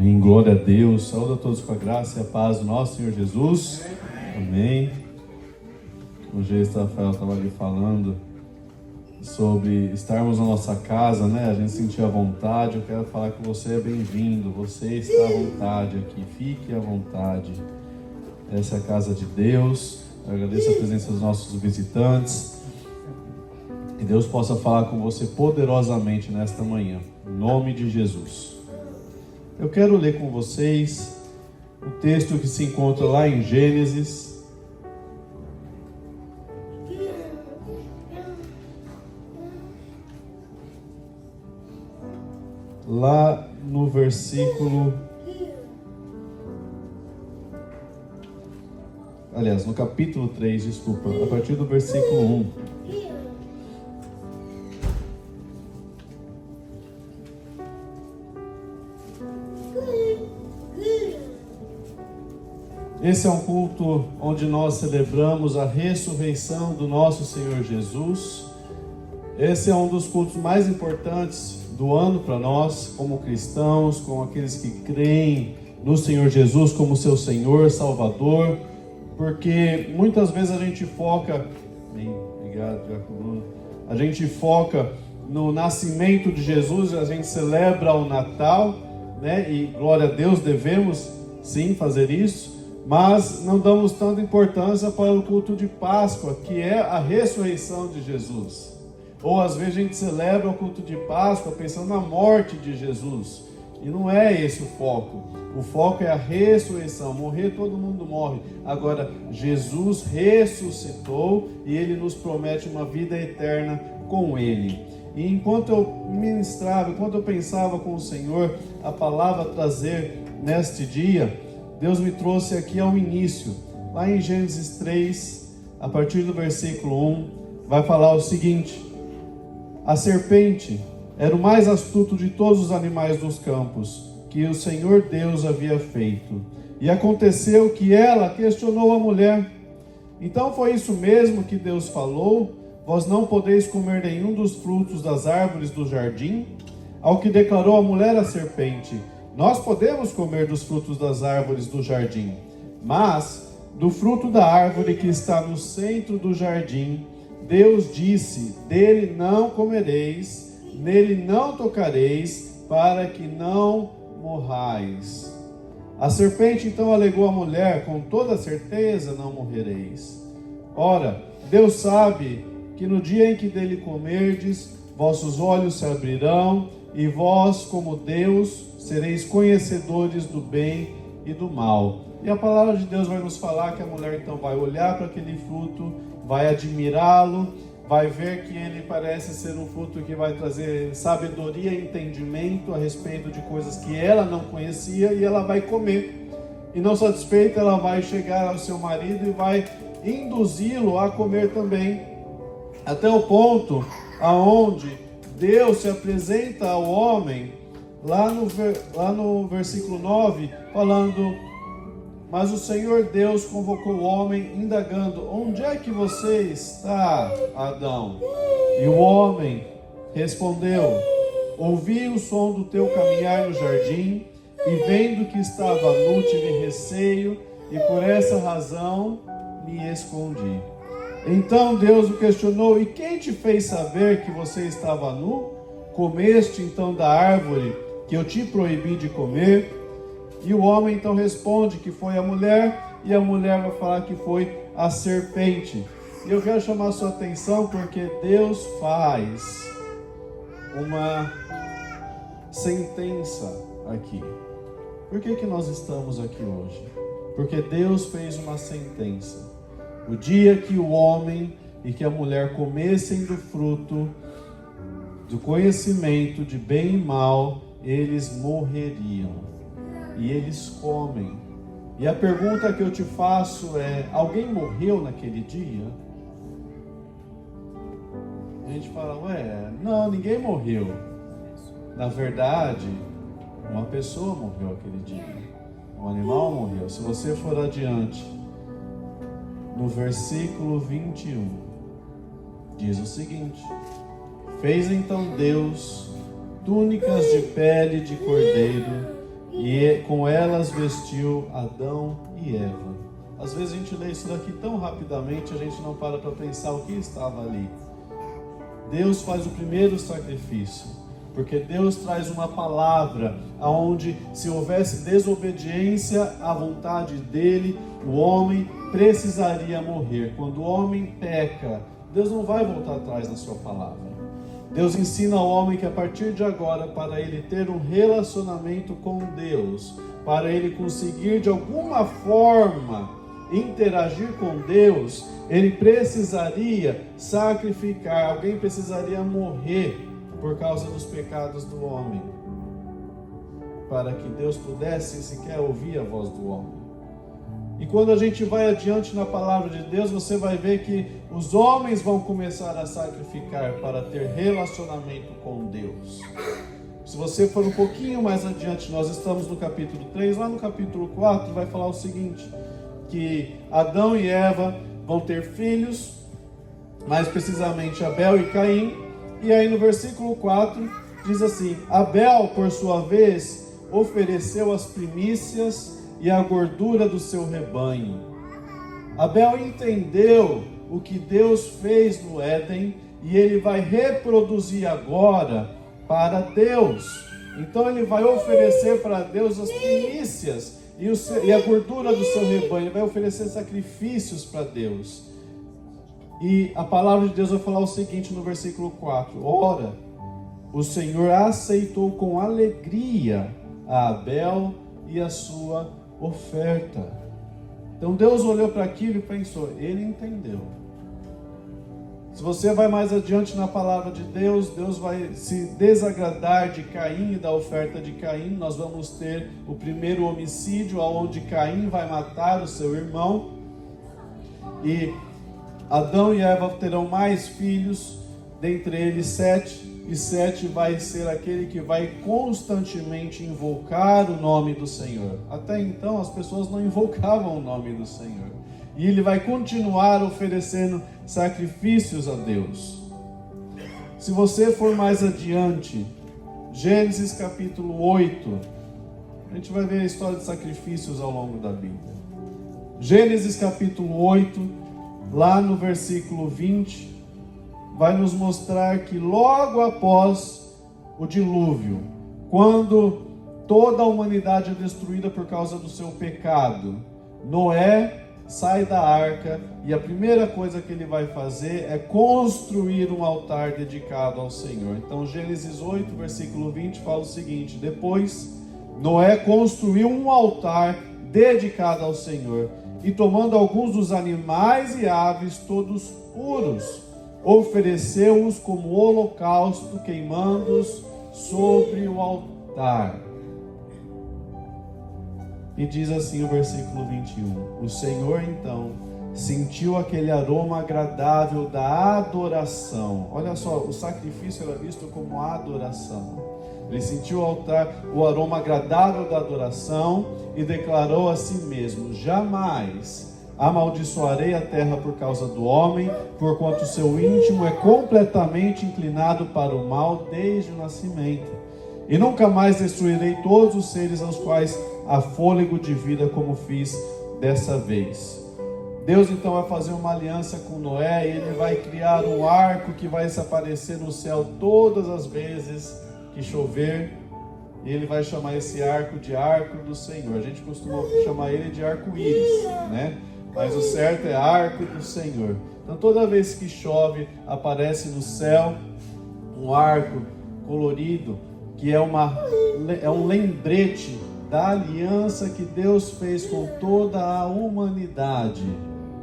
Amém, glória a Deus. Saúde a todos com a graça e a paz do nosso Senhor Jesus. Amém. O Gesto Rafael estava ali falando sobre estarmos na nossa casa, né? A gente sentir a vontade. Eu quero falar que você é bem-vindo. Você está à vontade aqui. Fique à vontade. Essa é a casa de Deus. Eu agradeço a presença dos nossos visitantes. Que Deus possa falar com você poderosamente nesta manhã. Em nome de Jesus. Eu quero ler com vocês o texto que se encontra lá em Gênesis. Lá no versículo... Aliás, no capítulo 3, desculpa, a partir do versículo 1. Esse é um culto onde nós celebramos a ressurreição do nosso Senhor Jesus. Esse é um dos cultos mais importantes do ano para nós, como cristãos, como aqueles que creem no Senhor Jesus como seu Senhor, Salvador, porque muitas vezes a gente foca, obrigado, Jacob, a gente foca no nascimento de Jesus, a gente celebra o Natal, né? E glória a Deus, devemos sim fazer isso. Mas não damos tanta importância para o culto de Páscoa, que é a ressurreição de Jesus. Ou às vezes a gente celebra o culto de Páscoa pensando na morte de Jesus. E não é esse o foco. O foco é a ressurreição. Morrer, todo mundo morre. Agora, Jesus ressuscitou e Ele nos promete uma vida eterna com Ele. E enquanto eu ministrava, enquanto eu pensava com o Senhor a palavra a trazer neste dia, Deus me trouxe aqui ao início, lá em Gênesis 3, a partir do versículo 1, vai falar o seguinte: a serpente era o mais astuto de todos os animais dos campos, que o Senhor Deus havia feito. E aconteceu que ela questionou a mulher: então foi isso mesmo que Deus falou? Vós não podeis comer nenhum dos frutos das árvores do jardim? Ao que declarou a mulher à serpente: nós podemos comer dos frutos das árvores do jardim, mas do fruto da árvore que está no centro do jardim, Deus disse: dele não comereis, nele não tocareis, para que não morrais. A serpente então alegou à mulher: com toda certeza não morrereis. Ora, Deus sabe que no dia em que dele comerdes, vossos olhos se abrirão, e vós, como Deus, sereis conhecedores do bem e do mal. E a palavra de Deus vai nos falar que a mulher então vai olhar para aquele fruto, vai admirá-lo, vai ver que ele parece ser um fruto que vai trazer sabedoria e entendimento a respeito de coisas que ela não conhecia, e ela vai comer. E não satisfeita, ela vai chegar ao seu marido e vai induzi-lo a comer também, até o ponto aonde Deus se apresenta ao homem, lá no versículo 9, falando: mas o Senhor Deus convocou o homem, indagando: onde é que você está, Adão? E o homem respondeu: ouvi o som do teu caminhar no jardim, e vendo que estava nu, tive receio, e por essa razão me escondi. Então Deus o questionou: e quem te fez saber que você estava nu? Comeste então da árvore que eu te proibi de comer? E o homem então responde que foi a mulher, e a mulher vai falar que foi a serpente. E eu quero chamar a sua atenção porque Deus faz uma sentença aqui. Por que nós estamos aqui hoje? Porque Deus fez uma sentença. O dia que o homem e que a mulher comessem do fruto do conhecimento de bem e mal, eles morreriam. E eles comem. E a pergunta que eu te faço é: alguém morreu naquele dia? A gente fala: não, ninguém morreu. Na verdade, uma pessoa morreu aquele dia. Um animal morreu. Se você for adiante, no versículo 21, diz o seguinte: fez então Deus túnicas de pele de cordeiro e com elas vestiu Adão e Eva. Às vezes a gente lê isso daqui tão rapidamente, a gente não para pensar o que estava ali. Deus faz o primeiro sacrifício, porque Deus traz uma palavra onde, se houvesse desobediência à vontade dele, o homem precisaria morrer. Quando o homem peca, Deus não vai voltar atrás na sua palavra. Deus ensina ao homem que a partir de agora, para ele ter um relacionamento com Deus, para ele conseguir de alguma forma interagir com Deus, ele precisaria sacrificar, alguém precisaria morrer por causa dos pecados do homem, para que Deus pudesse sequer ouvir a voz do homem. E quando a gente vai adiante na palavra de Deus, você vai ver que os homens vão começar a sacrificar para ter relacionamento com Deus. Se você for um pouquinho mais adiante, nós estamos no capítulo 3, lá no capítulo 4 vai falar o seguinte, que Adão e Eva vão ter filhos, mais precisamente Abel e Caim, e aí no versículo 4 diz assim: Abel, por sua vez, ofereceu as primícias e a gordura do seu rebanho. Abel entendeu o que Deus fez no Éden e ele vai reproduzir agora para Deus. Então ele vai oferecer para Deus as primícias e a gordura do seu rebanho, ele vai oferecer sacrifícios para Deus. E a palavra de Deus vai falar o seguinte no versículo 4: Ora, o Senhor aceitou com alegria a Abel e a sua oferta. Então Deus olhou para aquilo e pensou, ele entendeu. Se você vai mais adiante na palavra de Deus, Deus vai se desagradar de Caim e da oferta de Caim. Nós vamos ter o primeiro homicídio, onde Caim vai matar o seu irmão. E Adão e Eva terão mais filhos, dentre eles 7. E 7 vai ser aquele que vai constantemente invocar o nome do Senhor. Até então as pessoas não invocavam o nome do Senhor. E ele vai continuar oferecendo sacrifícios a Deus. Se você for mais adiante, Gênesis capítulo 8, a gente vai ver a história de sacrifícios ao longo da Bíblia. Gênesis capítulo 8, lá no versículo 20, vai nos mostrar que logo após o dilúvio, quando toda a humanidade é destruída por causa do seu pecado, Noé sai da arca e a primeira coisa que ele vai fazer é construir um altar dedicado ao Senhor. Então Gênesis 8, versículo 20 fala o seguinte: Depois Noé construiu um altar dedicado ao Senhor e, tomando alguns dos animais e aves todos puros, ofereceu-os como holocausto, queimando-os sobre o altar. E diz assim o versículo 21: O Senhor então sentiu aquele aroma agradável da adoração. Olha só, o sacrifício era visto como adoração. Ele sentiu o aroma agradável da adoração e declarou a si mesmo: Jamais amaldiçoarei a terra por causa do homem, porquanto seu íntimo é completamente inclinado para o mal desde o nascimento. E nunca mais destruirei todos os seres aos quais há fôlego de vida, como fiz dessa vez. Deus então vai fazer uma aliança com Noé, e ele vai criar um arco que vai se aparecer no céu todas as vezes que chover, e ele vai chamar esse arco de Arco do Senhor. A gente costuma chamar ele de arco-íris, né? Mas o certo é Arco do Senhor. Então toda vez que chove, aparece no céu um arco colorido, que é um lembrete da aliança que Deus fez com toda a humanidade,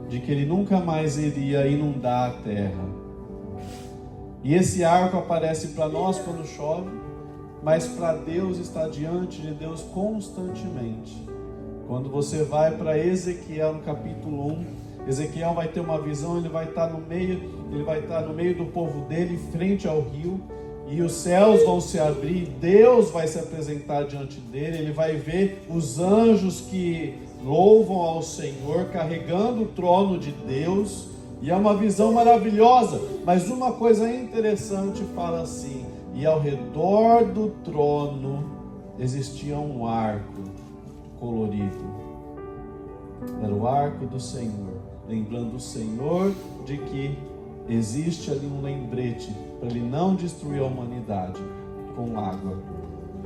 de que ele nunca mais iria inundar a terra. E esse arco aparece para nós quando chove, mas para Deus está diante de Deus constantemente. Quando você vai para Ezequiel no capítulo 1, Ezequiel vai ter uma visão, ele vai estar no meio do povo dele, frente ao rio, e os céus vão se abrir, Deus vai se apresentar diante dele, ele vai ver os anjos que louvam ao Senhor, carregando o trono de Deus, e é uma visão maravilhosa. Mas uma coisa interessante fala assim: e ao redor do trono existia um arco colorido. Era o arco do Senhor, lembrando o Senhor de que existe ali um lembrete para Ele não destruir a humanidade com água.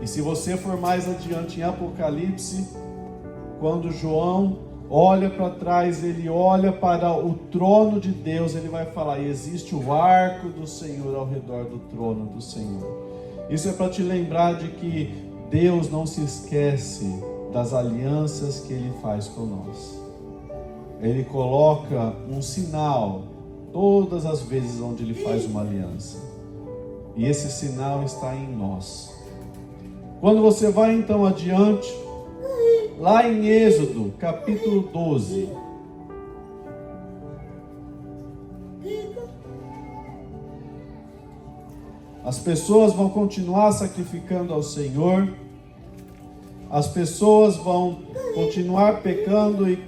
E se você for mais adiante em Apocalipse, quando João olha para trás, ele olha para o trono de Deus, ele vai falar: e existe o arco do Senhor ao redor do trono do Senhor. Isso é para te lembrar de que Deus não se esquece das alianças que Ele faz com nós. Ele coloca um sinal todas as vezes onde Ele faz uma aliança. E esse sinal está em nós. Quando você vai então adiante, lá em Êxodo, capítulo 12. As pessoas vão continuar sacrificando ao Senhor. As pessoas vão continuar pecando e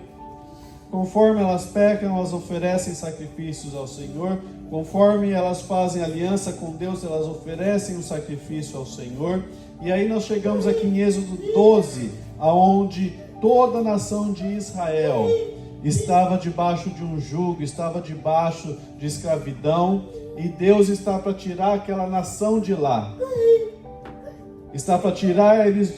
conforme elas pecam, elas oferecem sacrifícios ao Senhor. Conforme elas fazem aliança com Deus, elas oferecem um sacrifício ao Senhor. E aí nós chegamos aqui em Êxodo 12, aonde toda a nação de Israel estava debaixo de um jugo, estava debaixo de escravidão, e Deus está para tirar aquela nação de lá. Está para tirar eles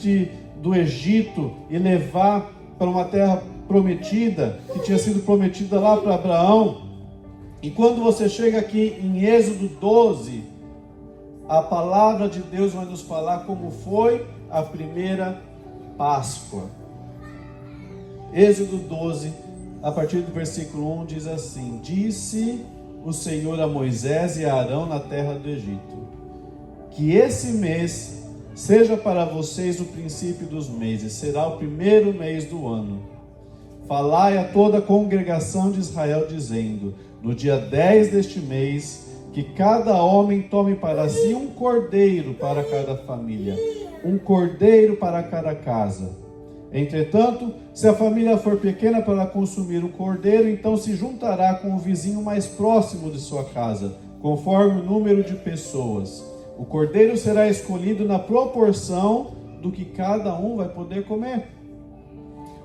do Egito e levar para uma terra prometida, que tinha sido prometida lá para Abraão. E quando você chega aqui em Êxodo 12, a palavra de Deus vai nos falar como foi a primeira Páscoa. Êxodo 12, a partir do versículo 1, diz assim: Disse o Senhor a Moisés e a Arão na terra do Egito: que esse mês seja para vocês o princípio dos meses, será o primeiro mês do ano. Falai a toda a congregação de Israel, dizendo: no dia 10 deste mês, que cada homem tome para si um cordeiro para cada família, um cordeiro para cada casa. Entretanto, se a família for pequena para consumir o cordeiro, então se juntará com o vizinho mais próximo de sua casa, conforme o número de pessoas. O cordeiro será escolhido na proporção do que cada um vai poder comer.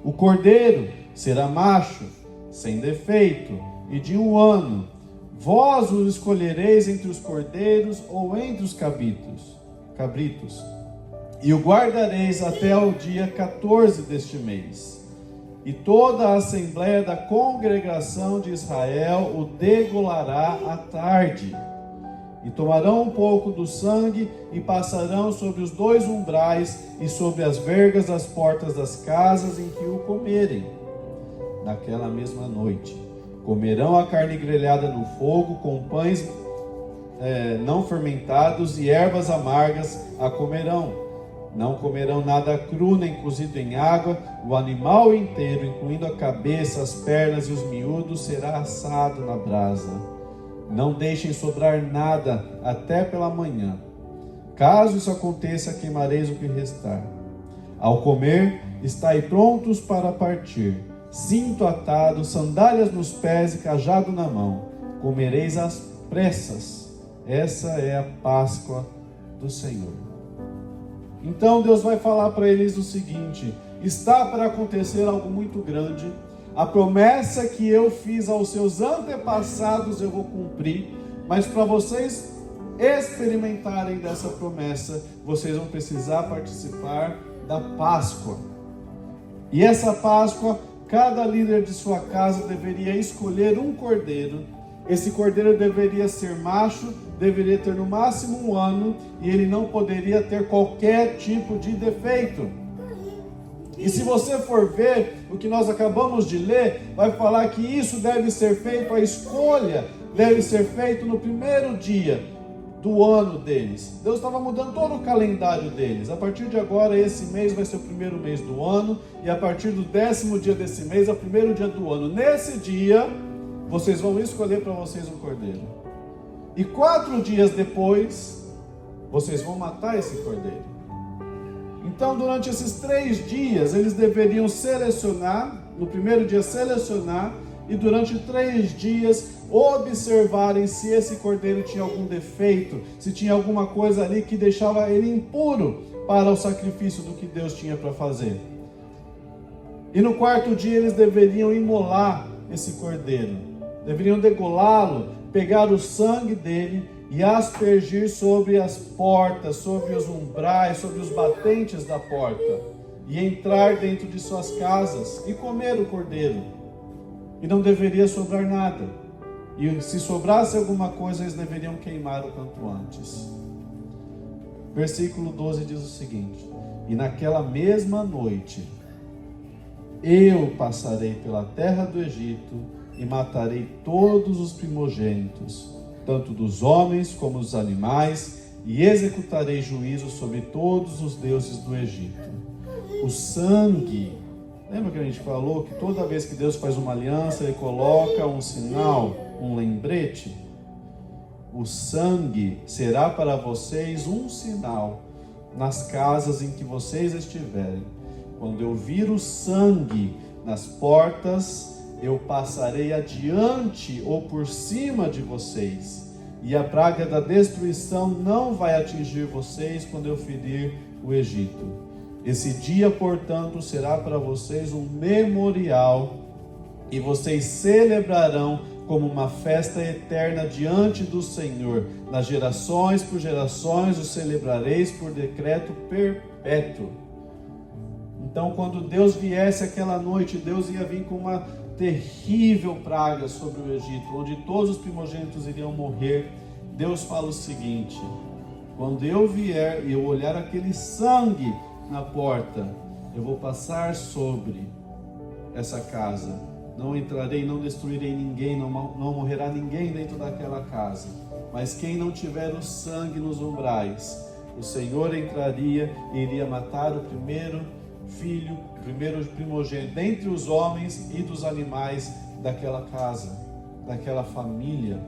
O cordeiro será macho, sem defeito, e de 1 ano. Vós o escolhereis entre os cordeiros ou entre os cabritos, e o guardareis até o dia 14 deste mês. E toda a assembleia da congregação de Israel o degolará à tarde. E tomarão um pouco do sangue e passarão sobre os 2 umbrais e sobre as vergas das portas das casas em que o comerem. Naquela mesma noite, comerão a carne grelhada no fogo, com pães não fermentados e ervas amargas a comerão. Não comerão nada cru, nem cozido em água. O animal inteiro, incluindo a cabeça, as pernas e os miúdos, será assado na brasa. Não deixem sobrar nada até pela manhã. Caso isso aconteça, queimareis o que restar. Ao comer, estai prontos para partir. Cinto atado, sandálias nos pés e cajado na mão. Comereis às pressas. Essa é a Páscoa do Senhor. Então Deus vai falar para eles o seguinte: está para acontecer algo muito grande. A promessa que eu fiz aos seus antepassados eu vou cumprir, mas para vocês experimentarem dessa promessa, vocês vão precisar participar da Páscoa. E essa Páscoa, cada líder de sua casa deveria escolher um cordeiro. Esse cordeiro deveria ser macho, deveria ter no máximo 1 ano, e ele não poderia ter qualquer tipo de defeito. E se você for ver o que nós acabamos de ler, vai falar que isso deve ser feito, a escolha deve ser feita no primeiro dia do ano deles. Deus estava mudando todo o calendário deles. A partir de agora, esse mês vai ser o primeiro mês do ano, e a partir do 10º dia desse mês é o primeiro dia do ano. Nesse dia, vocês vão escolher para vocês um cordeiro. E 4 dias depois, vocês vão matar esse cordeiro. Então, durante esses 3 dias, eles deveriam selecionar, no primeiro dia selecionar, e durante 3 dias observarem se esse cordeiro tinha algum defeito, se tinha alguma coisa ali que deixava ele impuro para o sacrifício do que Deus tinha para fazer. E no quarto dia eles deveriam imolar esse cordeiro, deveriam degolá-lo, pegar o sangue dele e aspergir sobre as portas, sobre os umbrais, sobre os batentes da porta, e entrar dentro de suas casas e comer o cordeiro. E não deveria sobrar nada. E se sobrasse alguma coisa, eles deveriam queimar o quanto antes. Versículo 12 diz o seguinte: e naquela mesma noite eu passarei pela terra do Egito e matarei todos os primogênitos, tanto dos homens como dos animais, e executarei juízo sobre todos os deuses do Egito. O sangue, lembra que a gente falou que toda vez que Deus faz uma aliança, Ele coloca um sinal, um lembrete? O sangue será para vocês um sinal nas casas em que vocês estiverem. Quando eu vir o sangue nas portas, eu passarei adiante ou por cima de vocês, e a praga da destruição não vai atingir vocês quando eu ferir o Egito. Esse dia, portanto, será para vocês um memorial, e vocês celebrarão como uma festa eterna diante do Senhor. Nas gerações por gerações o celebrareis por decreto perpétuo. Então, quando Deus viesse aquela noite, Deus ia vir com uma terrível praga sobre o Egito, onde todos os primogênitos iriam morrer. Deus fala o seguinte: quando eu vier e eu olhar aquele sangue na porta, eu vou passar sobre essa casa. Não entrarei, não destruirei ninguém, não morrerá ninguém dentro daquela casa. Mas quem não tiver o sangue nos umbrais, o Senhor entraria e iria matar o primeiro filho, o primeiro primogênito dentre os homens e dos animais daquela casa, daquela família.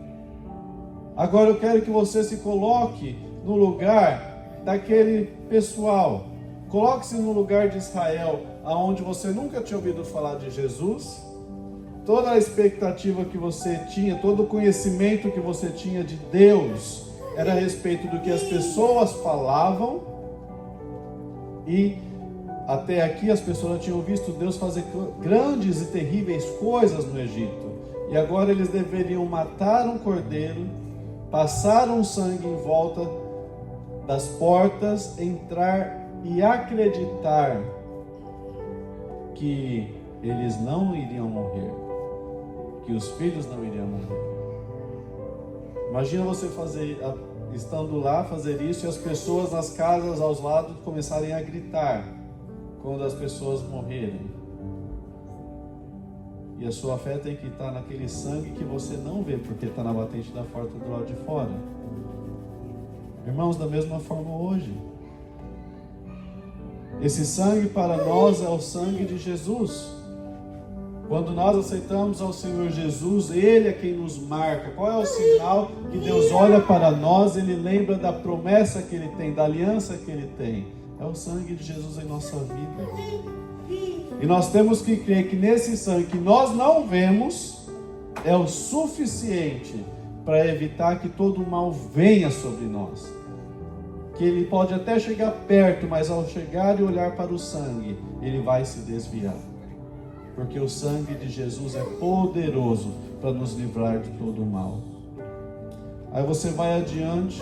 Agora eu quero que você se coloque no lugar daquele pessoal. Coloque-se no lugar de Israel, aonde você nunca tinha ouvido falar de Jesus. Toda a expectativa que você tinha, todo o conhecimento que você tinha de Deus era a respeito do que as pessoas falavam, e até aqui as pessoas tinham visto Deus fazer grandes e terríveis coisas no Egito, e agora eles deveriam matar um cordeiro, passar um sangue em volta das portas, entrar e acreditar que eles não iriam morrer, que os filhos não iriam morrer. Imagina você estando lá, fazer isso, e as pessoas nas casas aos lados começarem a gritar quando as pessoas morrerem. E a sua fé tem que estar naquele sangue que você não vê, porque está na batente da porta do lado de fora. Irmãos, da mesma forma hoje, esse sangue para nós é o sangue de Jesus. Quando nós aceitamos ao Senhor Jesus, Ele é quem nos marca. Qual é o sinal que Deus olha para nós, Ele lembra da promessa que Ele tem, da aliança que Ele tem? É o sangue de Jesus em nossa vida. E nós temos que crer que nesse sangue que nós não vemos, é o suficiente para evitar que todo o mal venha sobre nós. Que ele pode até chegar perto, mas ao chegar e olhar para o sangue, ele vai se desviar. Porque o sangue de Jesus é poderoso para nos livrar de todo o mal. Aí você vai adiante,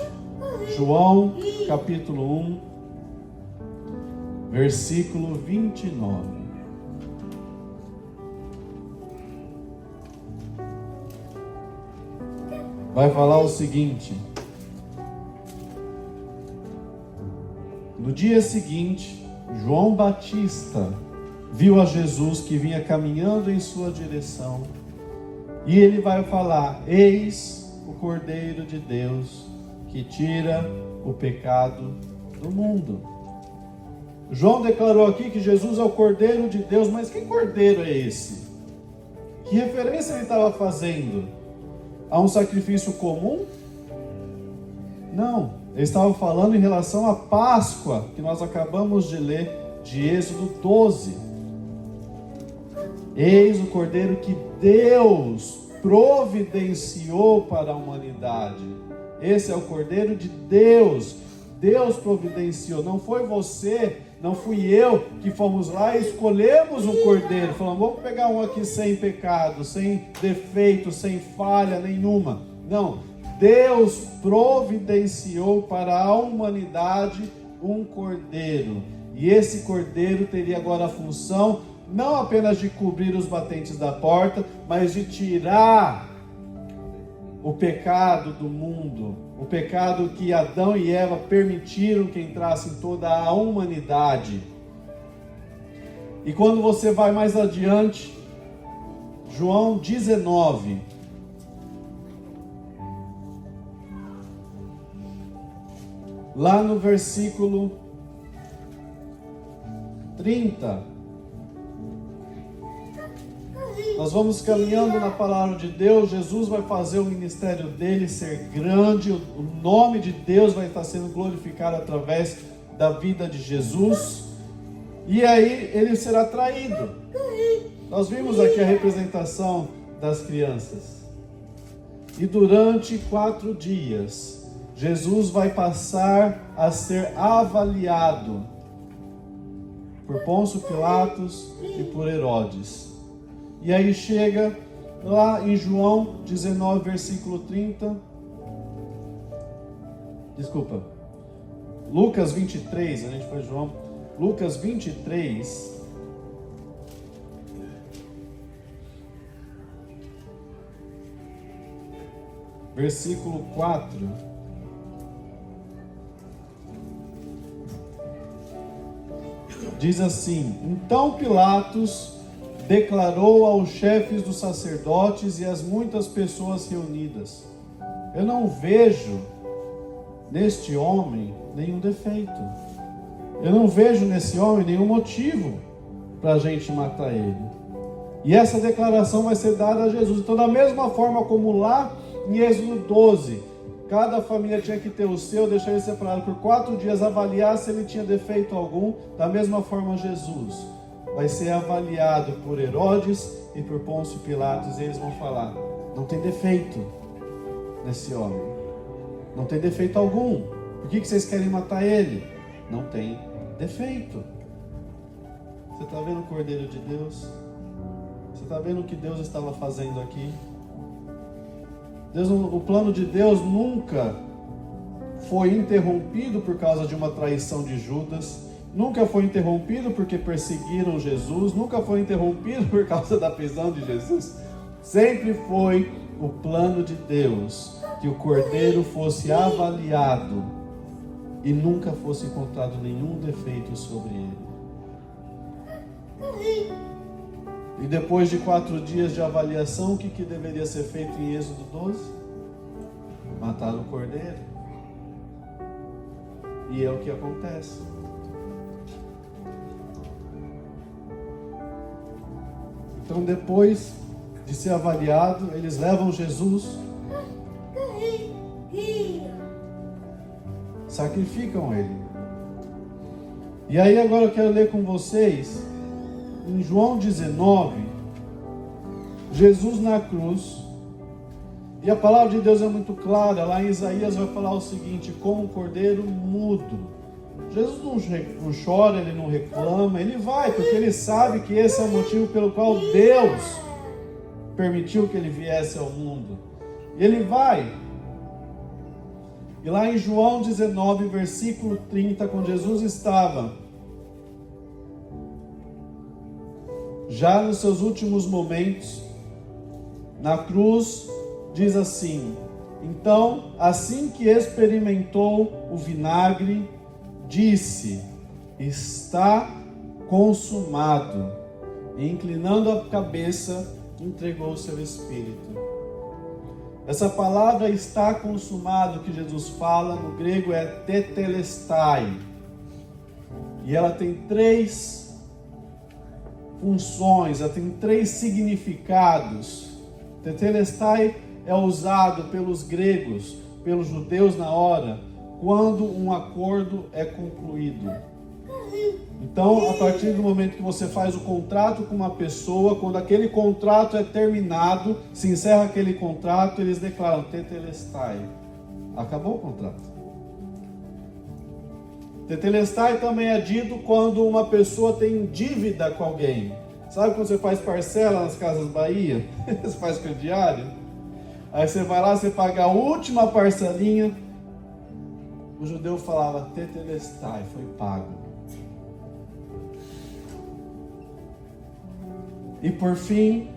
João capítulo 1, versículo 29. Vai falar o seguinte: no dia seguinte, João Batista viu a Jesus que vinha caminhando em sua direção, e ele vai falar: eis o Cordeiro de Deus que tira o pecado do mundo. João declarou aqui que Jesus é o Cordeiro de Deus, mas que cordeiro é esse? Que referência ele estava fazendo? A um sacrifício comum? Não, ele estava falando em relação à Páscoa, que nós acabamos de ler, de Êxodo 12. Eis o Cordeiro que Deus providenciou para a humanidade. Esse é o Cordeiro de Deus. Deus providenciou. Não foi você, não fui eu que fomos lá e escolhemos um cordeiro. Falamos, vamos pegar um aqui sem pecado, sem defeito, sem falha nenhuma. Não, Deus providenciou para a humanidade um cordeiro. E esse cordeiro teria agora a função não apenas de cobrir os batentes da porta, mas de tirar o pecado do mundo, o pecado que Adão e Eva permitiram que entrasse em toda a humanidade. E quando você vai mais adiante, João 19, lá no versículo 30, nós vamos caminhando na palavra de Deus. Jesus vai fazer o ministério dele ser grande, o nome de Deus vai estar sendo glorificado através da vida de Jesus, e aí ele será traído. Nós vimos aqui a representação das crianças, e durante 4 dias, Jesus vai passar a ser avaliado por Pôncio Pilatos e por Herodes. E aí chega lá em João 19, versículo 30. Desculpa. Lucas 23, a gente foi João. Lucas 23. Versículo 4. Diz assim: então Pilatos declarou aos chefes dos sacerdotes e às muitas pessoas reunidas: eu não vejo neste homem nenhum defeito. Eu não vejo nesse homem nenhum motivo para a gente matar ele. E essa declaração vai ser dada a Jesus. Então, da mesma forma como lá em Êxodo 12, cada família tinha que ter o seu, deixar ele separado por 4 dias, avaliar se ele tinha defeito algum. Da mesma forma, Jesus vai ser avaliado por Herodes e por Pôncio Pilatos, e eles vão falar: não tem defeito nesse homem, não tem defeito algum. Por que vocês querem matar ele? Não tem defeito. Você está vendo o Cordeiro de Deus? Você está vendo o que Deus estava fazendo aqui? O plano de Deus nunca foi interrompido por causa de uma traição de Judas. Nunca foi interrompido porque perseguiram Jesus, nunca foi interrompido por causa da prisão de Jesus. Sempre foi o plano de Deus que o Cordeiro fosse avaliado e nunca fosse encontrado nenhum defeito sobre ele. E depois de 4 dias de avaliação, o que deveria ser feito em Êxodo 12? Matar o Cordeiro. E é o que acontece. Então, depois de ser avaliado, eles levam Jesus, sacrificam ele. E aí agora eu quero ler com vocês, em João 19, Jesus na cruz. E a palavra de Deus é muito clara. Lá em Isaías vai falar o seguinte: como um cordeiro mudo. Jesus não chora, ele não reclama, ele vai, porque ele sabe que esse é o motivo pelo qual Deus permitiu que ele viesse ao mundo. E ele vai. E lá em João 19, versículo 30, quando Jesus estava já nos seus últimos momentos na cruz, diz assim: então, assim que experimentou o vinagre, disse: está consumado. E inclinando a cabeça, entregou o seu espírito. Essa palavra está consumado que Jesus fala no grego é tetelestai. E ela tem 3 funções, ela tem 3 significados. Tetelestai é usado pelos gregos, pelos judeus na hora, quando um acordo é concluído. Então, a partir do momento que você faz o contrato com uma pessoa, quando aquele contrato é terminado, se encerra aquele contrato, eles declaram tetelestai. Acabou o contrato. Tetelestai também é dito quando uma pessoa tem dívida com alguém. Sabe quando você faz parcela nas Casas Bahia? Você faz crediário? Aí você vai lá, você paga a última parcelinha. O judeu falava tetelestai, foi pago. E por fim,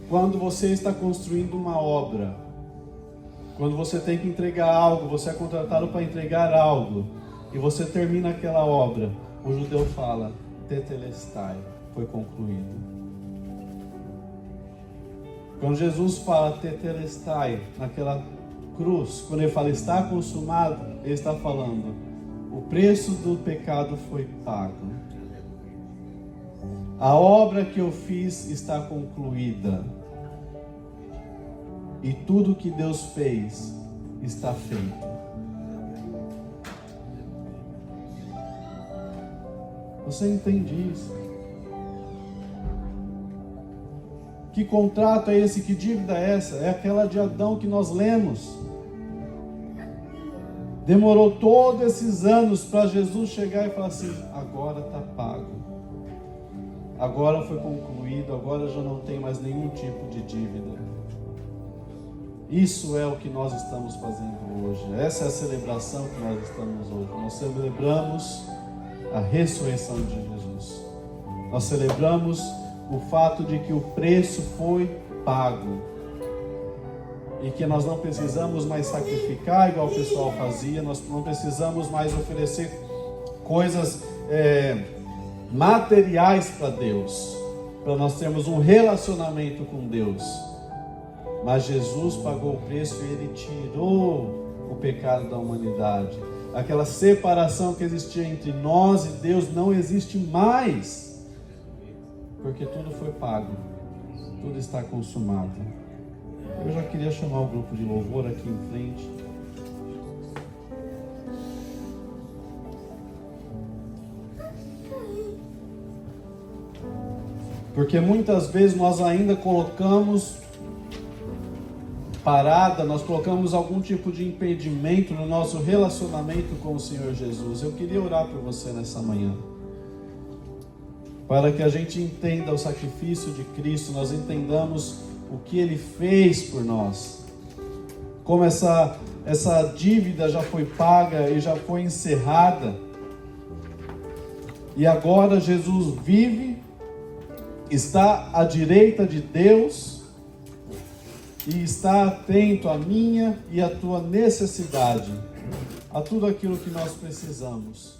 quando você está construindo uma obra, quando você tem que entregar algo, você é contratado para entregar algo, e você termina aquela obra, o judeu fala, tetelestai, foi concluído. Quando Jesus fala tetelestai, naquela cruz, quando ele fala está consumado, ele está falando, o preço do pecado foi pago. A obra que eu fiz está concluída. E tudo que Deus fez está feito. Você entende isso? Que contrato é esse? Que dívida é essa? É aquela de Adão que nós lemos. Demorou todos esses anos para Jesus chegar e falar assim, agora está pago. Agora foi concluído, agora já não tem mais nenhum tipo de dívida. Isso é o que nós estamos fazendo hoje. Essa é a celebração que nós estamos hoje. Nós celebramos a ressurreição de Jesus. Nós celebramos o fato de que o preço foi pago. E que nós não precisamos mais sacrificar igual o pessoal fazia. Nós não precisamos mais oferecer coisas materiais para Deus. Para nós termos um relacionamento com Deus. Mas Jesus pagou o preço e Ele tirou o pecado da humanidade. Aquela separação que existia entre nós e Deus não existe mais. Porque tudo foi pago. Tudo está consumado. Eu já queria chamar o grupo de louvor aqui em frente. Porque muitas vezes nós ainda colocamos parada, nós colocamos algum tipo de impedimento no nosso relacionamento com o Senhor Jesus. Eu queria orar por você nessa manhã, para que a gente entenda o sacrifício de Cristo, nós entendamos o que Ele fez por nós, como essa dívida já foi paga e já foi encerrada, e agora Jesus vive, está à direita de Deus, e está atento à minha e à tua necessidade, a tudo aquilo que nós precisamos.